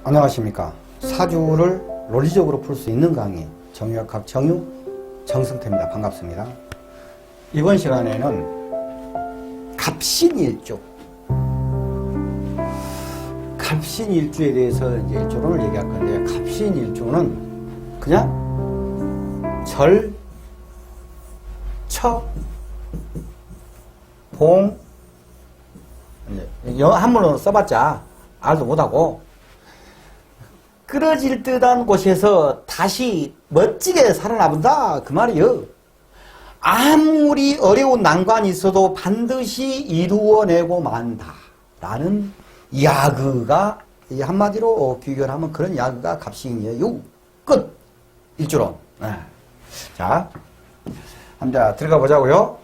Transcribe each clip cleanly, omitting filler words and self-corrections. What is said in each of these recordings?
안녕하십니까. 사주를 논리적으로 풀 수 있는 강의 정유학학 정유 정승태입니다. 반갑습니다. 이번 시간에는 갑신일주 갑신일주에 대해서 이제 일주론을 얘기할 건데, 갑신일주는 그냥 절, 처, 봉, 한문으로 써봤자 알도 못하고 끊어질 듯한 곳에서 다시 멋지게 살아나본다 그 말이요. 아무리 어려운 난관이 있어도 반드시 이루어내고 만다 라는 야그가, 한마디로 귀결하면 그런 야그가 갑신이에요. 끝. 일주론. 네. 자, 한번 들어가 보자고요.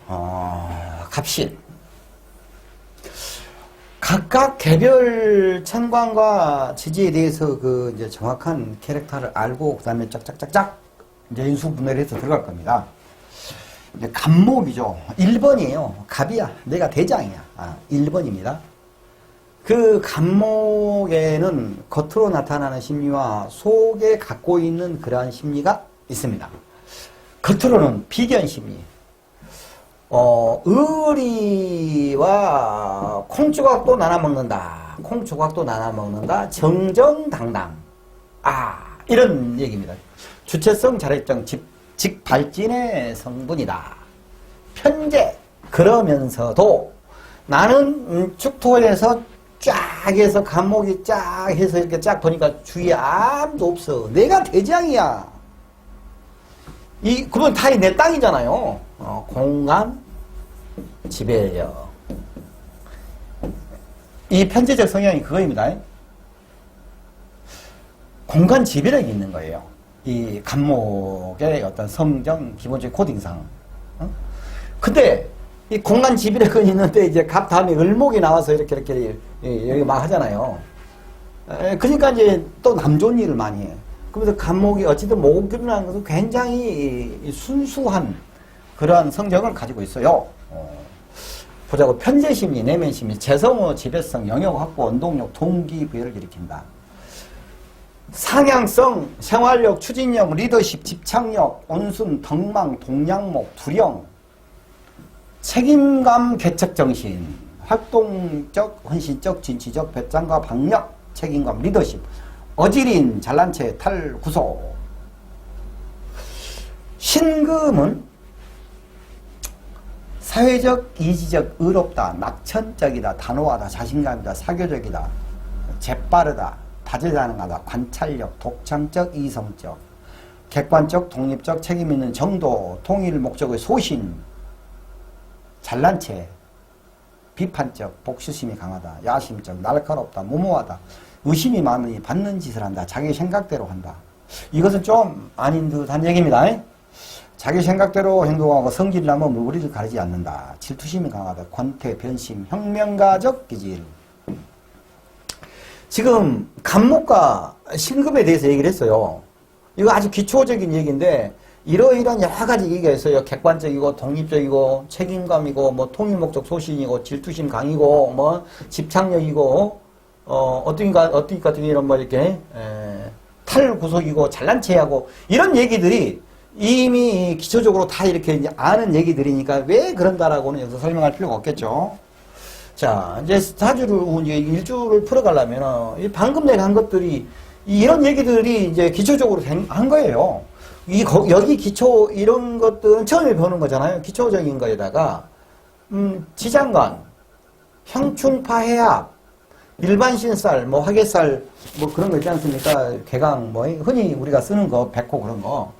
갑신. 각각 개별 천관과 지지에 대해서 그 이제 정확한 캐릭터를 알고, 그 다음에 짝짝짝짝 이제 인수분해를 해서 들어갈 겁니다. 이제 갑목이죠. 1번이에요. 갑이야. 내가 대장이야. 1번입니다. 그 갑목에는 겉으로 나타나는 심리와 속에 갖고 있는 그러한 심리가 있습니다. 겉으로는 비견 심리. 의리와 콩조각도 나눠 먹는다. 콩조각도 나눠 먹는다. 정정당당. 이런 얘기입니다. 주체성, 자립성, 직발진의 성분이다. 편재. 그러면서도 나는 축토에서 쫙 해서 갑목이 쫙 해서 이렇게 쫙 보니까 주위에 아무도 없어. 내가 대장이야. 그건 다 내 땅이잖아요. 공간 지배력. 이 편재적 성향이 그거입니다. 공간 지배력이 있는 거예요. 이 갑목의 어떤 성정, 기본적인 코딩상. 근데 이 공간 지배력은 있는데 이제 갑 다음에 을목이 나와서 이렇게 여기 막 하잖아요. 그러니까 이제 또 남 좋은 일을 많이 해. 그러면서 갑목이 어쨌든 목이라는 것은 굉장히 순수한 그러한 성정을 가지고 있어요. 보자고. 편재심리, 내면심리, 재성어, 지배성, 영역 확보, 운동력, 동기부여를 일으킨다. 상향성, 생활력, 추진력, 리더십, 집착력, 온순, 덕망, 동양목, 두령, 책임감, 개척정신, 활동적, 헌신적, 진취적, 배짱과 박력, 책임감, 리더십, 어지린, 잘난체, 탈구소. 신금은 사회적, 이지적, 의롭다, 낙천적이다, 단호하다, 자신감이다, 사교적이다, 재빠르다, 다재다능하다, 관찰력, 독창적, 이성적, 객관적, 독립적, 책임있는 정도, 통일 목적의 소신, 잘난체, 비판적, 복수심이 강하다, 야심적, 날카롭다, 무모하다, 의심이 많으니 받는 짓을 한다, 자기 생각대로 한다. 이것은 좀 아닌 듯한 얘기입니다. 자기 생각대로 행동하고 성질을 하면 물부리를 가리지 않는다. 질투심이 강하다. 권태, 변심, 혁명가적 기질. 지금 갑목과 신금에 대해서 얘기를 했어요. 이거 아주 기초적인 얘기인데 이러이러한 여러 가지 얘기가 있어요. 객관적이고 독립적이고 책임감이고 뭐 통일목적 소신이고 질투심 강이고 뭐 집착력이고 어떻게 이런 뭐 이렇게 탈구속이고 잘난체하고 이런 얘기들이 이미 기초적으로 다 이렇게 이제 아는 얘기들이니까 왜 그런다라고는 여기서 설명할 필요가 없겠죠. 자, 이제 사주를, 이제 일주를 풀어가려면, 방금 내가 한 것들이, 이런 얘기들이 이제 기초적으로 한 거예요. 여기 기초, 이런 것들은 처음에 보는 거잖아요. 기초적인 거에다가, 지장간, 형충파 해압, 일반 신살, 뭐 화개살, 뭐 그런 거 있지 않습니까? 개강, 뭐, 흔히 우리가 쓰는 거, 백호 그런 거.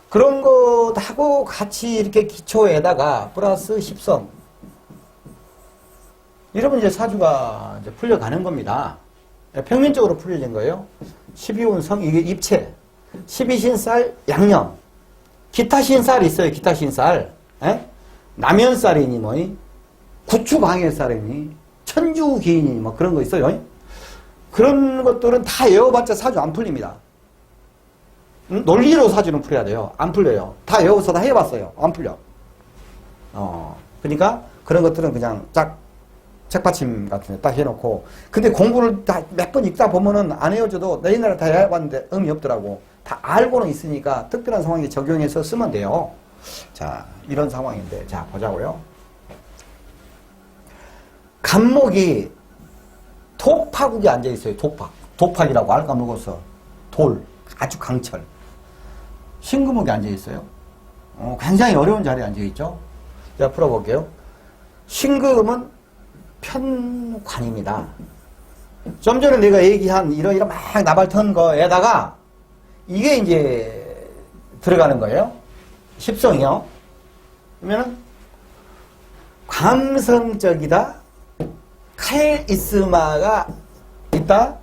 그런 것하고 같이 이렇게 기초에다가 플러스 10성. 이러면 이제 사주가 이제 풀려가는 겁니다. 평면적으로 풀리는 거예요. 12운성, 이게 입체. 12신살, 양념. 기타 신살이 있어요, 기타 신살. 남연살이니, 뭐, 구추방해살이니, 천주기인이 뭐 그런 거 있어요. 그런 것들은 다 외워봤자 사주 안 풀립니다. 논리로 사주는 풀어야 돼요. 안 풀려요. 다 외워서 다 해봤어요. 안 풀려. 그러니까 그런 것들은 그냥 쫙 책받침 같은 데 딱 해놓고. 근데 공부를 다 몇 번 읽다 보면은 안 헤어져도 내 옛날에 다 해봤는데 의미 없더라고. 다 알고는 있으니까 특별한 상황에 적용해서 쓰면 돼요. 자, 이런 상황인데. 자, 보자고요. 간목이 독파국에 앉아있어요. 독파. 독파이라고 알까 먹어서. 돌. 아주 강철. 신금목에 앉아있어요. 굉장히 어려운 자리에 앉아있죠. 자, 풀어볼게요. 신금은 편관입니다. 좀 전에 내가 얘기한 이러이러 막 나발 턴 거에다가 이게 이제 들어가는 거예요. 십성이요. 그러면은 감성적이다. 카리스마가 있다.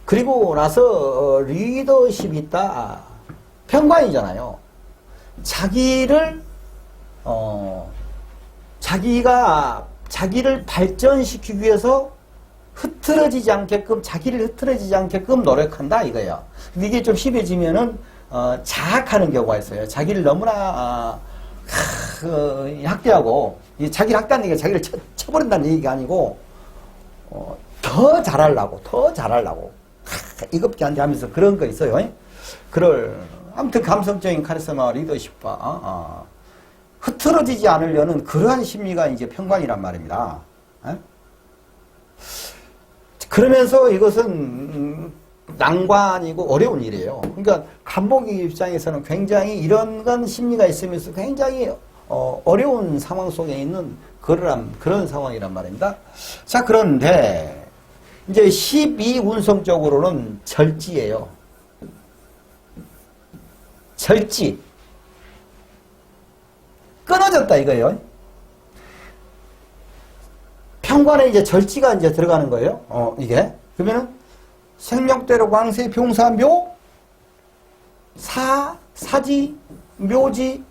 그리고 나서 리더십이 있다. 편관이잖아요. 자기를 발전시키기 위해서 흐트러지지 않게끔, 자기를 흐트러지지 않게끔 노력한다 이거예요. 근데 이게 좀 심해지면은 자학하는 경우가 있어요. 자기를 너무나 학대하고, 자기를 학대하는 게 자기를 쳐버린다는 얘기가 아니고 더 잘하려고 이겁게 안 돼 하면서 그런 거 있어요. 아무튼 감성적인 카리스마 리더십과 흐트러지지 않으려는 그러한 심리가 이제 편관이란 말입니다. 그러면서 이것은 난관이고 어려운 일이에요. 그러니까 간목이 입장에서는 굉장히 이런 건 심리가 있으면서 굉장히 어려운 상황 속에 있는 그런 상황이란 말입니다. 자, 그런데 이제 12운성적으로는 절지예요. 절지. 끊어졌다 이거예요. 편관에 이제 절지가 이제 들어가는 거예요. 이게. 그러면은 생명대로 광세 병사묘 사지 묘지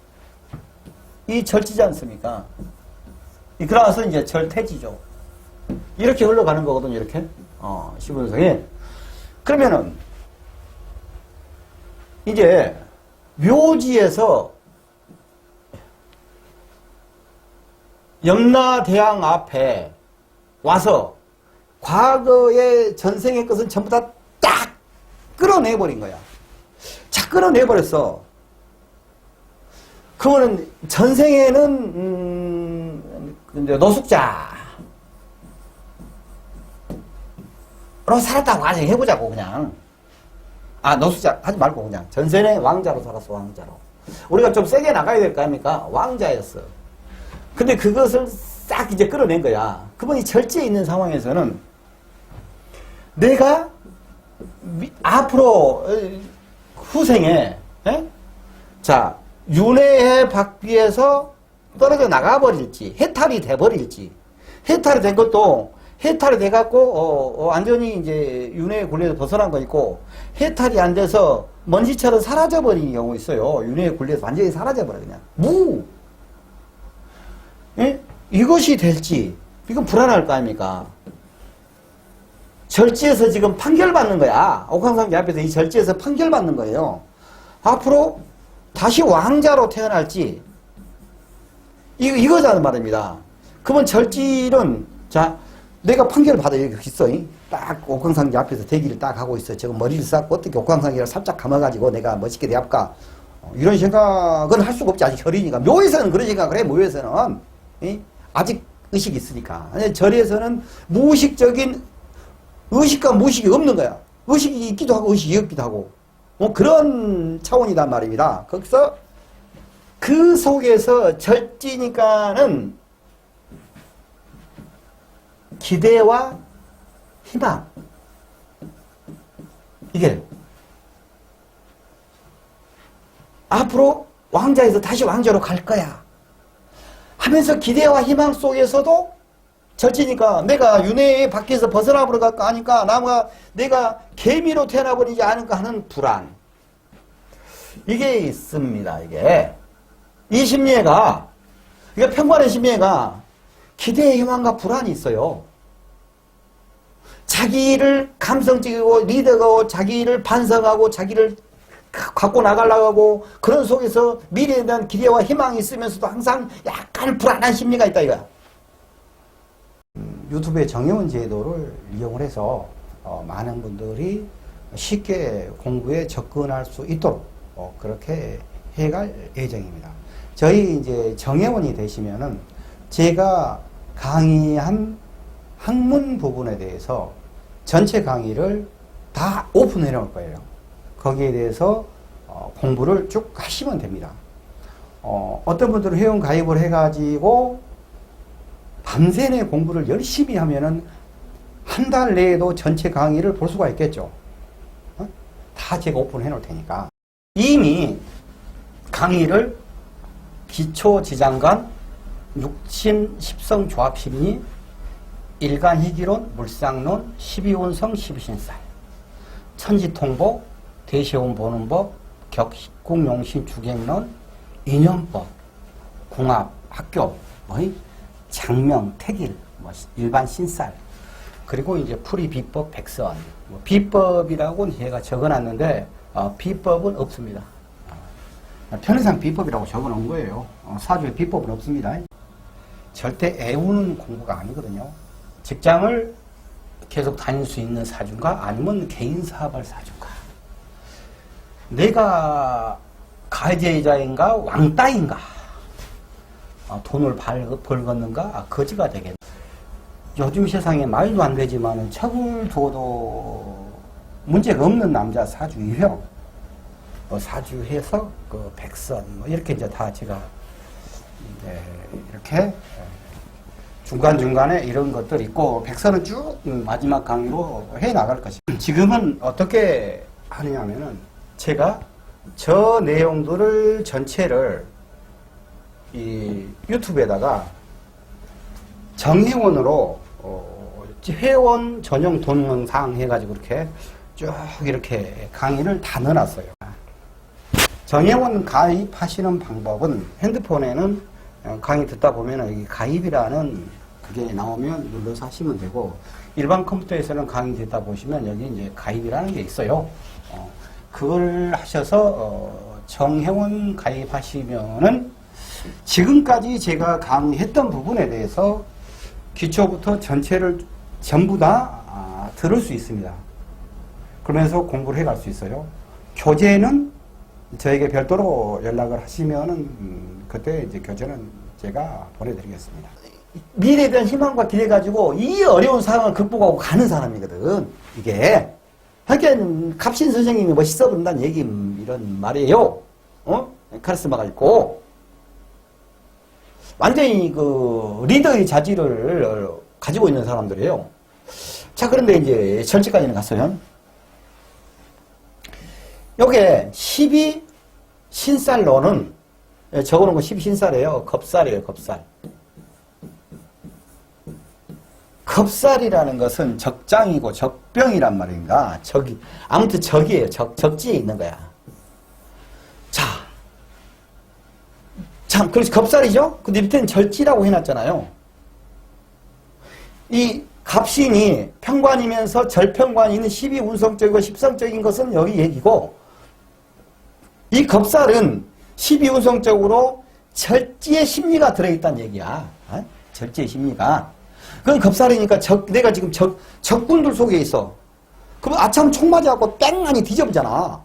이 절지지 않습니까? 그러면서 이제 절태지죠. 이렇게 흘러가는 거거든요. 이렇게 15운성이. 그러면은 이제 묘지에서 염라대왕 앞에 와서 과거의 전생의 것은 전부 다 딱 끌어내버린 거야. 쫙 끌어내버렸어. 그러면 전생에는 이제 노숙자로 살았다고 가정해보자고 그냥. 노숙자 하지 말고 그냥 전생에 왕자로 살았어. 왕자로. 우리가 좀 세게 나가야 될 거 아닙니까? 왕자였어. 근데 그것을 싹 이제 끌어낸 거야. 그분이 절제에 있는 상황에서는 내가 앞으로 후생에 자 윤회의 박비에서 떨어져 나가버릴지 해탈이 돼버릴지, 해탈이 된 것도 해탈이 돼갖고 완전히 이제 윤회의 굴레에서 벗어난 거 있고, 해탈이 안 돼서 먼지처럼 사라져버리는 경우 있어요. 윤회의 굴레에서 완전히 사라져버려 그냥 이것이 될지 이건 불안할 거 아닙니까? 절지에서 지금 판결받는 거야. 옥황상제 앞에서 이 절지에서 판결받는 거예요. 앞으로 다시 왕자로 태어날지 이거잖아 말입니다. 그러면 절지는 자 내가 판결받아 여기 있어. 딱 옥황상제 앞에서 대기를 딱 하고 있어. 지금 머리를 쌓고 어떻게 옥황상제를 살짝 감아가지고 내가 멋있게 대합까 이런 생각은 할 수가 없지. 아직 절이니까. 묘에서는 그런 생각을 해. 묘에서는 아직 의식이 있으니까. 절에서는 무의식적인 의식과 무의식이 없는 거야. 의식이 있기도 하고 의식이 없기도 하고 그런 차원이란 말입니다. 거기서 그 속에서 절지니까는 기대와 희망, 이게 앞으로 왕자에서 다시 왕자로 갈 거야 하면서 기대와 희망 속에서도 절지니까 내가 윤회 밖에서 벗어나 버릴까 하니까 내가 개미로 태어나버리지 않을까 하는 불안, 이게 있습니다. 이게 이 심리가, 그러니까 편관의 심리가 기대의 희망과 불안이 있어요. 자기를 감성적이고 리더고 자기를 반성하고 자기를 갖고 나가려고 하고 그런 속에서 미래에 대한 기대와 희망이 있으면서도 항상 약간 불안한 심리가 있다 이거야. 유튜브의 정회원 제도를 이용을 해서 많은 분들이 쉽게 공부에 접근할 수 있도록 그렇게 해갈 예정입니다. 저희 이제 정회원이 되시면은 제가 강의한 학문 부분에 대해서 전체 강의를 다 오픈해 놓을 거예요. 거기에 대해서 공부를 쭉 하시면 됩니다. 어떤 분들은 회원 가입을 해가지고 밤새내 공부를 열심히 하면은 한 달 내에도 전체 강의를 볼 수가 있겠죠. 다 제가 오픈해 놓을 테니까. 이미 강의를 기초지장관, 육신, 십성, 조합심리, 일간희귀론, 물상론, 12운성, 12신살, 천지통보, 대시온 보는 법, 격국용신, 주객론, 인연법, 궁합, 학교, 장명, 택일, 일반 신살, 그리고 이제 풀이 비법, 백선. 비법이라고는 제가 적어놨는데 비법은 없습니다. 편의상 비법이라고 적어놓은 거예요. 사주에 비법은 없습니다. 절대 애우는 공부가 아니거든요. 직장을 계속 다닐 수 있는 사주인가 아니면 개인 사업할 사주인가. 내가 가해자인가 왕따인가. 돈을 벌겠는가 거지가 되겠네. 요즘 세상에 말도 안 되지만 척을 줘도 문제가 없는 남자 사주 유형, 사주해서 그 백선 이렇게 이제 다 제가 이렇게 중간중간에 이런 것들 있고 백선은 쭉 마지막 강의로 해 나갈 것입니다. 지금은 어떻게 하느냐면은 제가 저 내용들을 전체를 이 유튜브에다가 정회원으로 회원 전용 동영상 해가지고 이렇게 쭉 이렇게 강의를 다 넣어놨어요. 정회원 가입하시는 방법은 핸드폰에는 강의 듣다 보면 여기 가입이라는 그게 나오면 눌러서 하시면 되고, 일반 컴퓨터에서는 강의 듣다 보시면 여기 이제 가입이라는 게 있어요. 그걸 하셔서 정회원 가입하시면은 지금까지 제가 강의했던 부분에 대해서 기초부터 전체를 전부 다 들을 수 있습니다. 그러면서 공부를 해갈 수 있어요. 교재는 저에게 별도로 연락을 하시면은 그때 이제 교재는 제가 보내드리겠습니다. 미래에 대한 희망과 기대 가지고 이 어려운 상황을 극복하고 가는 사람이거든. 이게 하여튼 갑신 선생님이 멋있어 본다는 얘기 이런 말이에요. 카리스마가 있고 완전히 그 리더의 자질을 가지고 있는 사람들이에요. 자, 그런데 이제 절지까지는 갔어요. 요게 12신살로는 적어놓은 거 12신살이에요. 겁살이에요. 겁살. 겁살이라는 것은 적장이고 적병이란 말인가. 적이 아무튼 적이에요. 적지에 있는 거야. 참, 그래서 겁살이죠? 근데 밑에는 절지라고 해놨잖아요. 이 갑신이 평관이면서 절평관이 있는 12운성적이고 10성적인 것은 여기 얘기고, 이 겁살은 12운성적으로 절지의 심리가 들어있다는 얘기야. 절지의 심리가. 그건 겁살이니까 내가 지금 적군들 속에 있어. 그럼 아참 총 맞아갖고 뺑하니 뒤져보잖아.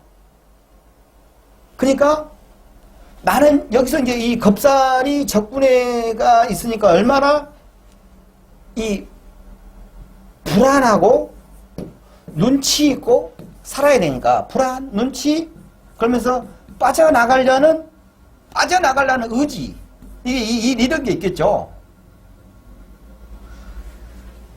그러니까 나는 여기서 이제 이 겁살이 적군에가 있으니까 얼마나 이 불안하고 눈치 있고 살아야 되니까 불안, 눈치, 그러면서 빠져나가려는 의지, 이런 게 있겠죠.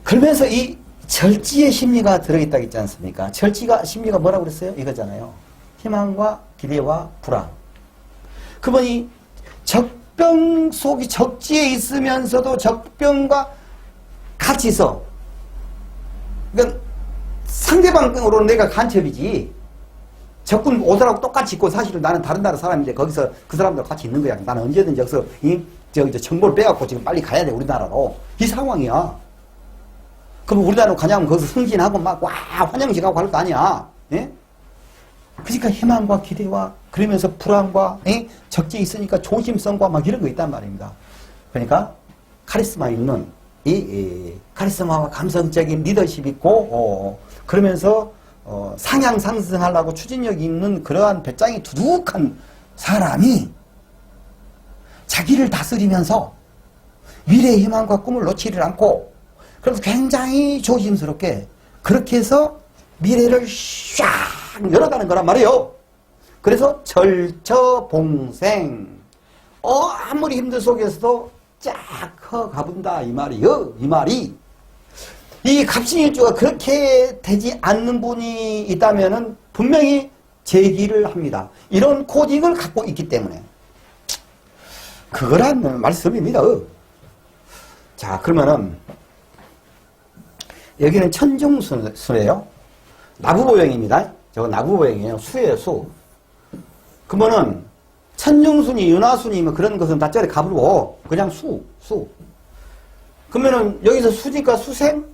그러면서 이 절지의 심리가 들어있다 있지 않습니까? 심리가 뭐라고 그랬어요? 이거잖아요. 희망과 기대와 불안. 그분이 적병 속이 적지에 있으면서도 적병과 같이 있어. 그러니까 상대방으로는 내가 간첩이지. 적군 오더라고 똑같이 있고 사실은 나는 다른 나라 사람인데 거기서 그 사람들 같이 있는 거야. 나는 언제든지 여기서 정보를 빼갖고 지금 빨리 가야 돼. 우리나라로. 이 상황이야. 그럼 우리나라로 가냐면 거기서 승진하고 막 환영식 하고 할 거 아니야. 예? 그러니까 희망과 기대와 그러면서 불안과 적지에 있으니까 조심성과 막 이런 거 있단 말입니다. 그러니까 카리스마 있는 이 카리스마와 감성적인 리더십 있고, 그러면서, 상향 상승하려고 추진력이 있는 그러한 배짱이 두둑한 사람이 자기를 다스리면서 미래의 희망과 꿈을 놓치를 않고, 그래서 굉장히 조심스럽게 그렇게 해서 미래를 샥 열어가는 거란 말이에요. 그래서 절처봉생. 아무리 힘든 속에서도 쫙 가본다 이 말이요. 이 말이. 이 갑신일주가 그렇게 되지 않는 분이 있다면은 분명히 제기를 합니다. 이런 코딩을 갖고 있기 때문에. 그거란 말씀입니다. 자, 그러면은 여기는 천중수예요. 나부보행입니다. 저거 나부보행이에요. 수예요, 수. 그러면은 천중순이, 윤화순이면 그런 것은 다 저리 가불고 그냥 수. 그러면은 여기서 수니까 수생?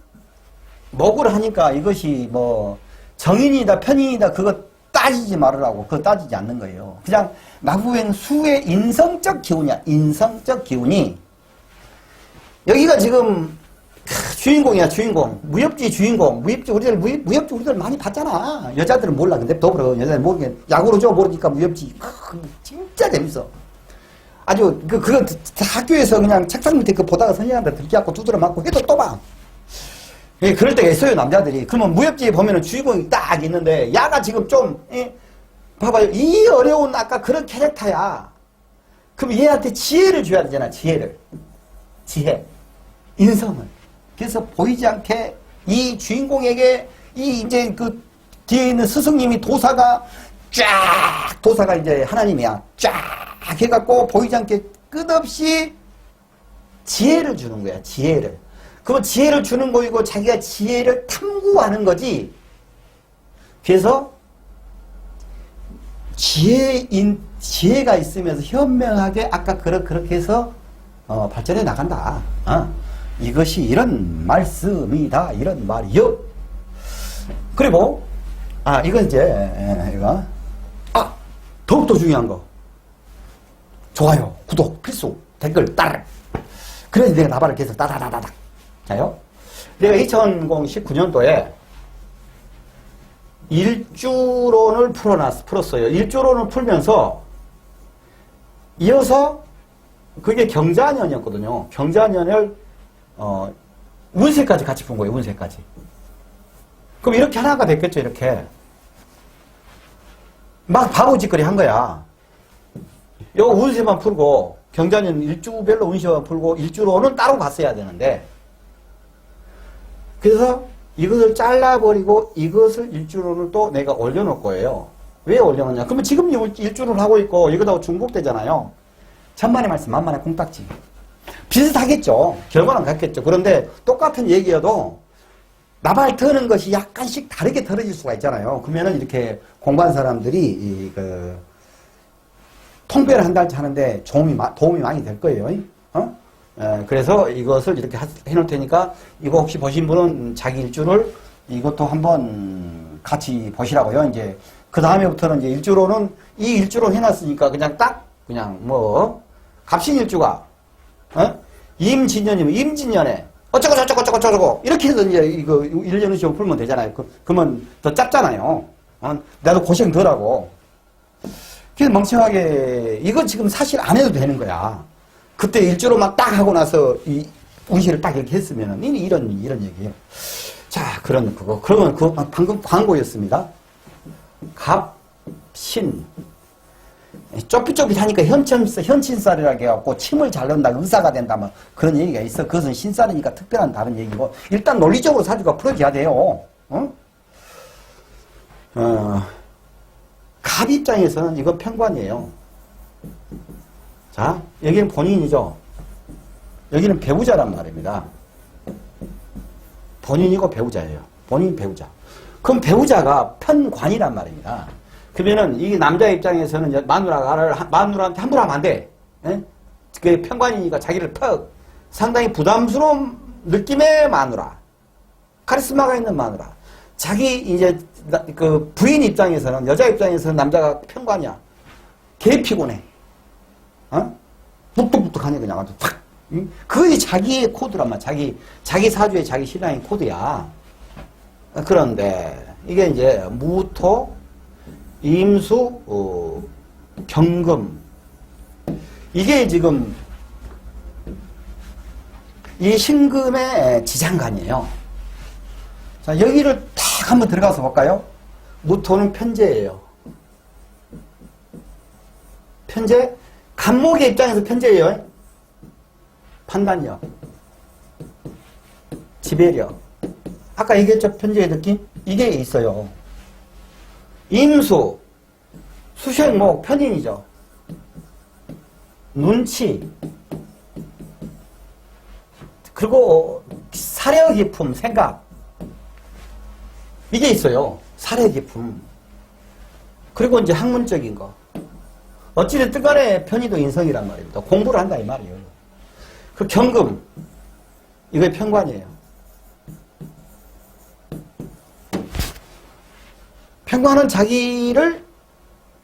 목을 하니까 이것이 뭐 정인이다 편인이다 그거 따지지 말으라고. 그거 따지지 않는 거예요. 그냥 나부보행 수의 인성적 기운이야. 인성적 기운이. 여기가 지금 주인공이야, 주인공. 무협지 주인공. 무협지 우리들 많이 봤잖아. 여자들은 몰라. 근데 더불어. 여자들은 모르겠. 야구로 좀 모르니까 무협지. 진짜 재밌어. 아주, 그거 학교에서 그냥 책상 밑에 그 보다가 선생님한테 들켜갖고 두드려 맞고 해도 또 봐. 예, 그럴 때가 있어요, 남자들이. 그러면 무협지에 보면은 주인공이 딱 있는데, 야가 지금 좀, 봐봐요. 이 어려운 아까 그런 캐릭터야. 그럼 얘한테 지혜를 줘야 되잖아, 지혜를. 지혜. 인성을. 그래서 보이지 않게 이 주인공에게 이 이제 그 뒤에 있는 스승님이 도사가 이제 하나님이야. 쫙 해갖고 보이지 않게 끝없이 지혜를 주는 거야. 지혜를. 그럼 지혜를 주는 거이고 자기가 지혜를 탐구하는 거지. 그래서 지혜가 있으면서 현명하게 아까 그렇게 해서 발전해 나간다. 이것이 이런 말씀이다. 이런 말이요. 그리고, 이건 이제, 이거. 더욱더 중요한 거. 좋아요, 구독, 필수, 댓글, 따르. 그래서 내가 나발을 계속 따다다다닥. 자요. 내가 2019년도에 일주론을 풀었어요. 일주론을 풀면서 이어서 그게 경자년이었거든요. 경자년을 운세까지 같이 푼 거예요. 운세까지. 그럼 이렇게 하나가 됐겠죠. 이렇게 막 바보짓거리 한 거야. 요 운세만 풀고 경자년 일주별로 운세만 풀고 일주로는 따로 갔어야 되는데, 그래서 이것을 잘라버리고 이것을 일주로를 또 내가 올려놓을 거예요. 왜 올려놓냐? 그러면 지금 일주를 하고 있고 이거하고 중복되잖아요. 천만의 말씀 만만의 콩딱지. 비슷하겠죠. 결과는 같겠죠. 그런데 똑같은 얘기여도 나발 트는 것이 약간씩 다르게 들어질 수가 있잖아요. 그러면은 이렇게 공부한 사람들이 통배를 한 달째 하는데 도움이 많이 될 거예요. 그래서 이것을 이렇게 해놓을 테니까 이거 혹시 보신 분은 자기 일주를 이것도 한번 같이 보시라고요. 이제 그 다음에부터는 이제 일주로는 이 일주로 해놨으니까 그냥 갑신일주가 임진년이면 임진년에 어쩌고 이렇게 해서 이제 이거 1년을 좀 풀면 되잖아요. 그러면 더 짧잖아요. 나도 고생 덜 하고. 그래서 멍청하게 이건 지금 사실 안 해도 되는 거야. 그때 일주로만 딱 하고 나서 이 운시를 딱 이렇게 했으면은 이런 얘기예요. 자, 그러면 방금 광고였습니다. 갑신. 좁깃좁깃하니까 현친살이라고 해갖고 침을 잘 넣는다, 의사가 된다, 뭐 그런 얘기가 있어. 그것은 신살이니까 특별한 다른 얘기고, 일단 논리적으로 사주가 풀어져야 돼요. 갑 입장에서는 이건 편관이에요. 자, 여기는 본인이죠. 여기는 배우자란 말입니다. 본인이고 배우자예요. 본인 배우자. 그럼 배우자가 편관이란 말입니다. 그러면은 이 남자 입장에서는 마누라한테 함부로 하면 안 돼. 그 편관이니까 자기를 상당히 부담스러운 느낌의 마누라. 카리스마가 있는 마누라. 자기 이제 그 부인 입장에서는, 여자 입장에서는 남자가 편관이야. 개 피곤해. 묵뚝묵뚝하니 그냥 아주 탁 응? 그게 자기의 코드란 말이야. 자기 사주의 자기 신앙의 코드야. 그런데 이게 이제 무토, 임수, 경금. 이게 지금 이 신금의 지장간이에요. 자, 여기를 딱 한번 들어가서 볼까요? 무토는 편재예요. 편재, 간목의 입장에서 편재예요. 판단력, 지배력. 아까 얘기했죠? 편재의 느낌? 이게 있어요. 임수, 수생목, 편인이죠. 눈치, 그리고 사려 깊음, 생각. 이게 있어요. 사려 깊음. 그리고 이제 학문적인 거. 어찌됐든 간에 편의도 인성이란 말입니다. 공부를 한다 이 말이에요. 그 경금. 이거의 편관이에요. 편관은 자기를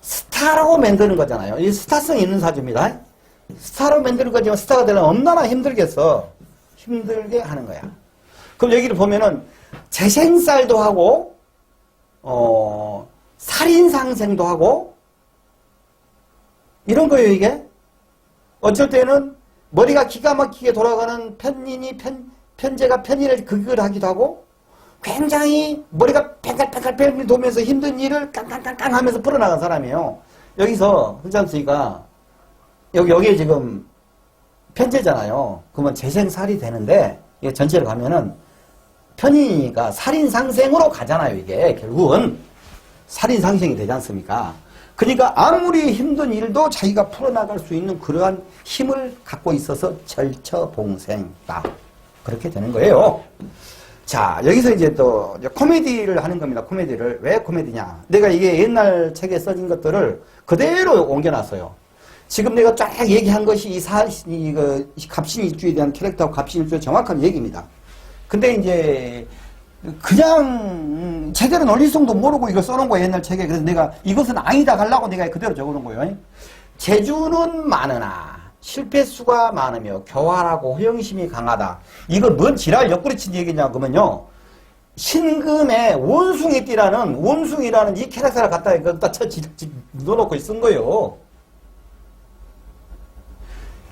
스타라고 만드는 거잖아요. 이 스타성이 있는 사주입니다. 스타로 만드는 거지만 스타가 되려면 얼마나 힘들겠어. 힘들게 하는 거야. 그럼 여기를 보면은 재생살도 하고 살인상생도 하고 이런 거예요. 이게 어쩔 때는 머리가 기가 막히게 돌아가는 편재가 편의를 그걸 하기도 하고 굉장히 머리가 팽글팽글 돌면서 힘든 일을 깡깡깡깡 하면서 풀어나간 사람이에요. 여기서 흔장수가 여기에 지금 편재잖아요. 그러면 재생살이 되는데 이게 전체를 가면은 편이니까 살인상생으로 가잖아요. 이게 결국은 살인상생이 되지 않습니까? 그러니까 아무리 힘든 일도 자기가 풀어나갈 수 있는 그러한 힘을 갖고 있어서 절처봉생다. 그렇게 되는 거예요. 자, 여기서 이제 또 코미디를 하는 겁니다. 코미디를. 왜 코미디냐? 내가 이게 옛날 책에 써진 것들을 그대로 옮겨놨어요. 지금 내가 쫙 얘기한 것이 이 갑신일주에 대한 캐릭터하고 갑신일주의 정확한 얘기입니다. 근데 이제 그냥 제대로 논리성도 모르고 이걸 써놓은 거예요. 옛날 책에. 그래서 내가 이것은 아니다 가려고 내가 그대로 적어놓은 거예요. 재주는 많으나 실패수가 많으며 교활하고 허영심이 강하다. 이거 뭔 지랄 옆구리친 얘기냐 그러면요. 신금에 원숭이라는 이 캐릭터를 갖다 넣어놓고 쓴 거예요.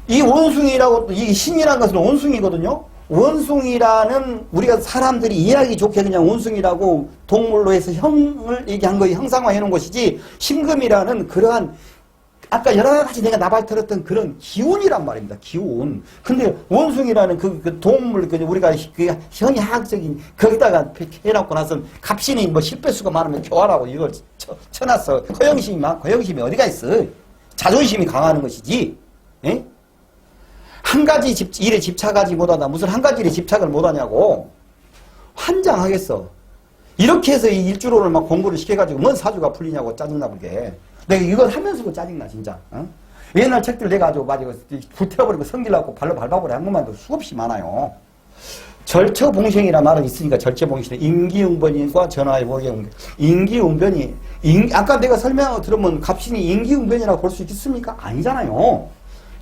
이 원숭이라고, 이 신이라는 것은 원숭이거든요? 원숭이라는, 우리가 사람들이 이해하기 좋게 그냥 원숭이라고 동물로 해서 형을 얘기한 거, 형상화 해놓은 것이지, 신금이라는 그러한, 아까 여러 가지 내가 나발 들었던 그런 기운이란 말입니다. 기운. 근데 원숭이라는 그 동물, 우리가 그 현의학적인, 거기다가 해놓고 나서 갑신이 뭐 실패수가 많으면 교활하고 이걸 쳐놨어. 허영심이 어디가 있어? 자존심이 강하는 것이지. 에? 한 가지 일에 집착하지 못하다. 무슨 한 가지 일에 집착을 못하냐고. 환장하겠어. 이렇게 해서 이 일주로를 막 공부를 시켜가지고 뭔 사주가 풀리냐고 짜증나 보게. 내가 이걸 하면서도 짜증나 진짜. 어? 옛날 책들 내가 아주 불태워버리고 성질나고 발로 밟아버려 한 것만도 수없이 많아요. 절처봉생이라는 말은 있으니까 절처봉생. 임기응변과 전화위복의 임기응변이 아까 내가 설명을 들으면 갑신이 임기응변이라고 볼 수 있겠습니까? 아니잖아요.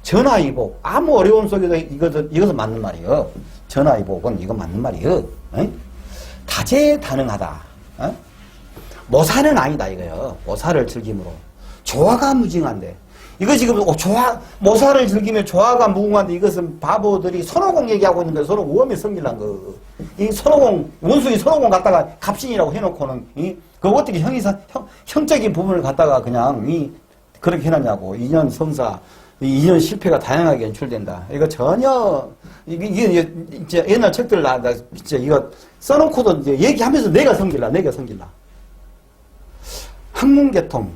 전화위복. 아무 어려움 속에도 이것은 맞는 말이에요. 전화위복은 이거 맞는 말이에요. 에? 다재다능하다. 어? 모사는 아니다 이거요. 모사를 즐김으로. 조화가 무증한데. 이거 지금 모사를 즐기며 조화가 무궁한데 이것은 바보들이 손오공 얘기하고 있는 거예요. 서로 우엄에 성질난 거. 이 손오공, 원숭이 손오공 갖다가 갑신이라고 해놓고는, 그 어떻게 형적인 부분을 갖다가 그냥, 그렇게 해놨냐고. 인연 성사. 인연 실패가 다양하게 연출된다. 이거 전혀, 이게 이제 옛날 책들 나 진짜 이거 써놓고도 이제 얘기하면서 내가 성질나. 학문계통.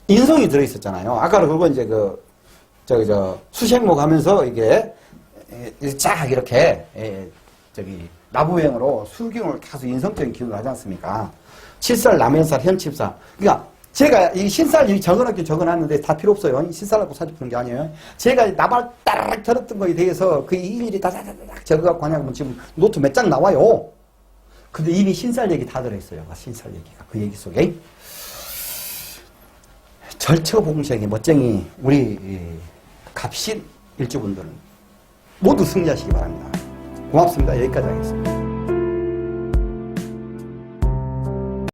인성이 들어있었잖아요. 아까는 그거 이제 수생목 하면서 이게 쫙 이렇게, 나부행으로 수경을 계속 인성적인 기운을 하지 않습니까? 칠살, 남연살, 현칩살. 그러니까 제가 이 신살 적어놨는데 다 필요 없어요. 신살하고 사주 푸는 게 아니에요. 제가 나발 따르륵 들었던 거에 대해서 그 일일이 다다다닥 적어갖고 하냐면 지금 노트 몇 장 나와요. 근데 이미 신살 얘기 다 들어있어요. 신살 얘기가. 그 얘기 속에. 절처봉생이 멋쟁이, 우리 갑신 일주분들은 모두 승리하시기 바랍니다. 고맙습니다. 여기까지 하겠습니다.